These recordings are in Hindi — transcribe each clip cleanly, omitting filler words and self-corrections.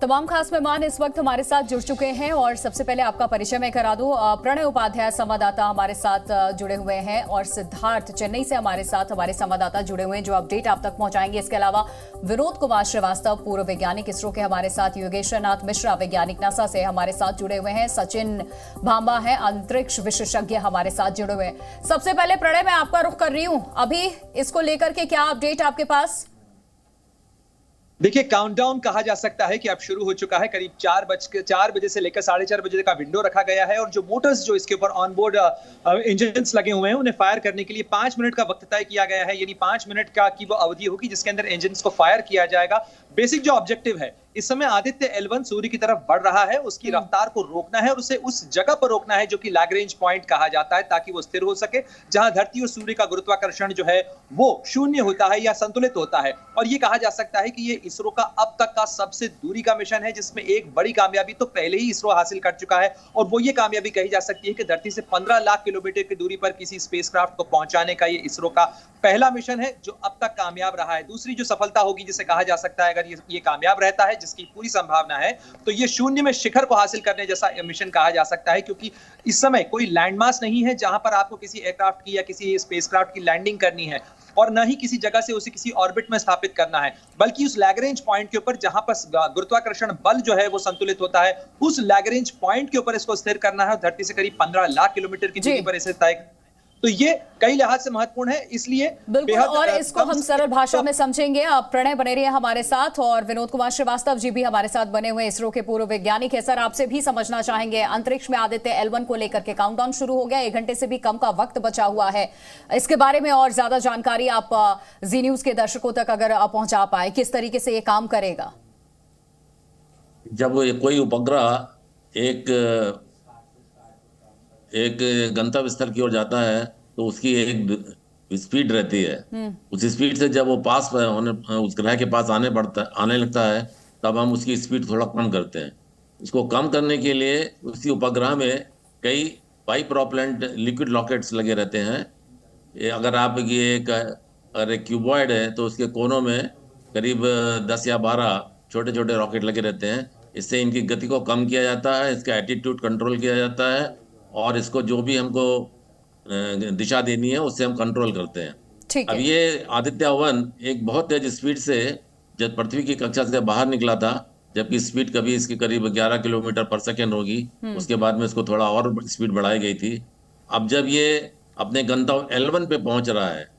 तमाम खास मेहमान इस वक्त हमारे साथ जुड़ चुके हैं और सबसे पहले आपका परिचय मैं करा दूं। प्रणय उपाध्याय संवाददाता हमारे साथ जुड़े हुए हैं और सिद्धार्थ चेन्नई से हमारे साथ हमारे संवाददाता जुड़े हुए हैं जो अपडेट आप तक पहुंचाएंगे। इसके अलावा विनोद कुमार श्रीवास्तव पूर्व वैज्ञानिक इसरो के हमारे साथ, योगेश्वरनाथ मिश्रा वैज्ञानिक नासा से हमारे साथ जुड़े हुए हैं, सचिन भांबा है अंतरिक्ष विशेषज्ञ हमारे साथ जुड़े हुए हैं। सबसे पहले प्रणय मैं आपका रुख कर रही हूं, अभी इसको लेकर के क्या अपडेट आपके पास? देखिए, काउंटडाउन कहा जा सकता है कि अब शुरू हो चुका है। करीब 4 बजे से लेकर 4:30 बजे का विंडो रखा गया है और जो मोटर्स जो इसके ऊपर ऑनबोर्ड इंजन्स लगे हुए हैं उन्हें फायर करने के लिए 5 मिनट का वक्त तय किया गया है। यानी 5 मिनट का की वो अवधि होगी जिसके अंदर इंजन्स को फायर किया जाएगा। बेसिक जो ऑब्जेक्टिव है, इस समय आदित्य L1 सूर्य की तरफ बढ़ रहा है, उसकी रफ्तार को रोकना है और उसे उस जगह पर रोकना है जो कि लैग्रेंज पॉइंट कहा जाता है, ताकि वो स्थिर हो सके जहां धरती और सूर्य का गुरुत्वाकर्षण जो है वो शून्य होता है या संतुलित होता है। और ये कहा जा सकता है कि ये इसरो का अब तक का सबसे दूरी का मिशन है, जिसमें एक बड़ी कामयाबी तो पहले ही इसरो हासिल कर चुका है और वो ये कामयाबी कही जा सकती है कि धरती से 15 लाख किलोमीटर की दूरी पर किसी स्पेसक्राफ्ट को पहुंचाने का ये इसरो का पहला मिशन है जो अब तक कामयाब रहा है। दूसरी जो सफलता होगी जिसे कहा जा सकता है, अगर ये कामयाब रहता है, जिसकी पूरी संभावना है, तो ये शून्य में शिखर को हासिल करने जैसा मिशन कहा जा सकता है, क्योंकि इस समय कोई लैंडमास नहीं है जहां पर आपको किसी एयरक्राफ्ट की या किसी स्पेसक्राफ्ट की लैंडिंग करनी है और न ही किसी जगह से उसे किसी ऑर्बिट में स्थापित करना है, बल्कि उस लैग्रेंज पॉइंट के ऊपर जहां पर गुरुत्वाकर्षण बल जो है वो संतुलित होता है, उस लैग्रेंज पॉइंट के ऊपर इसको स्थिर करना है और धरती से करीब 15 लाख किलोमीटर की दूरी पर इसे तय। तो ये कई लिहाज से महत्वपूर्ण है, इसलिए बिल्कुल। और इसको हम सरल भाषा में समझेंगे। आप प्रणय बने रहिए हमारे साथ और विनोद कुमार श्रीवास्तव जी भी हमारे साथ बने हुए इसरो के पूर्व वैज्ञानिक है। सर, आपसे भी समझना चाहेंगे, अंतरिक्ष में आदित्य L1 को लेकर के काउंटडाउन शुरू हो गया, 1 घंटे से भी कम का वक्त बचा हुआ है। इसके बारे में और ज्यादा जानकारी आप जी न्यूज के दर्शकों तक अगर पहुंचा पाए, किस तरीके से ये काम करेगा? जब कोई उपग्रह एक गंतव्य स्थल की ओर जाता है तो उसकी एक स्पीड रहती है। उस स्पीड से जब वो पास होने उस ग्रह के पास आने लगता है तब हम उसकी स्पीड थोड़ा कम करते हैं। इसको कम करने के लिए उसी उपग्रह में कई बाई प्रोपेलेंट लिक्विड रॉकेट्स लगे रहते हैं। अगर एक क्यूबॉइड है तो उसके कोनों में करीब 10 या 12 छोटे छोटे रॉकेट लगे रहते हैं। इससे इनकी गति को कम किया जाता है, इसका एटीट्यूड कंट्रोल किया जाता है और इसको जो भी हमको दिशा देनी है उससे हम कंट्रोल करते हैं। अब ये आदित्य 1 एक बहुत तेज स्पीड से जब पृथ्वी की कक्षा से बाहर निकला था, जबकि स्पीड कभी इसकी करीब 11 किलोमीटर पर सेकेंड होगी, उसके बाद में इसको थोड़ा और स्पीड बढ़ाई गई थी। अब जब ये अपने गंतव्य L1 पे पहुंच रहा है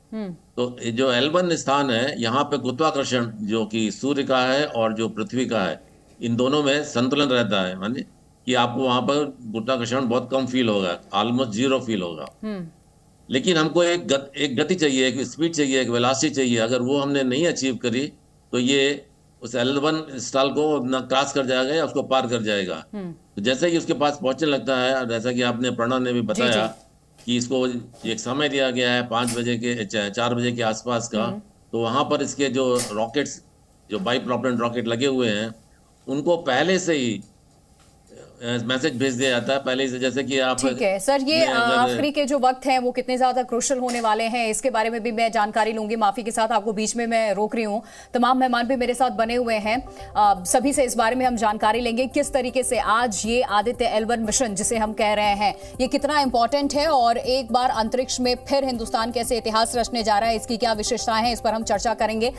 तो जो L1 स्थान है, यहाँ पे गुरुत्वाकर्षण जो कि सूर्य का है और जो पृथ्वी का है, इन दोनों में संतुलन रहता है, माने कि आपको वहां पर गुरुत्वाकर्षण बहुत कम फील होगा, ऑलमोस्ट 0 फील होगा। लेकिन हमको एक गति चाहिए, एक स्पीड चाहिए, एक वेलोसिटी चाहिए। अगर वो हमने नहीं अचीव करी तो ये उस L1 स्टाल को न क्रॉस कर जाएगा या उसको पार कर जाएगा। तो जैसे ही उसके पास पहुंचने लगता है, जैसा कि आपने प्रणव ने भी बताया कि इसको एक समय दिया गया है 4 बजे के आसपास का, तो वहां पर इसके जो रॉकेट्स, जो बाई प्रोपेलेंट रॉकेट लगे हुए हैं, उनको पहले से ही मैसेज भेज दिया जाता है पहले से, जैसे कि आप। ठीक है सर, ये आखिरी के जो वक्त हैं वो कितने ज्यादा क्रूशल होने वाले हैं, इसके बारे में भी मैं जानकारी लूंगी। माफी के साथ आपको बीच में मैं रोक रही हूँ, तमाम मेहमान भी मेरे साथ बने हुए हैं, सभी से इस बारे में हम जानकारी लेंगे किस तरीके से आज ये आदित्य L1 मिशन जिसे हम कह रहे हैं ये कितना इंपॉर्टेंट है और एक बार अंतरिक्ष में फिर हिंदुस्तान कैसे इतिहास रचने जा रहा है, इसकी क्या विशेषताएं हैं, इस पर हम चर्चा करेंगे।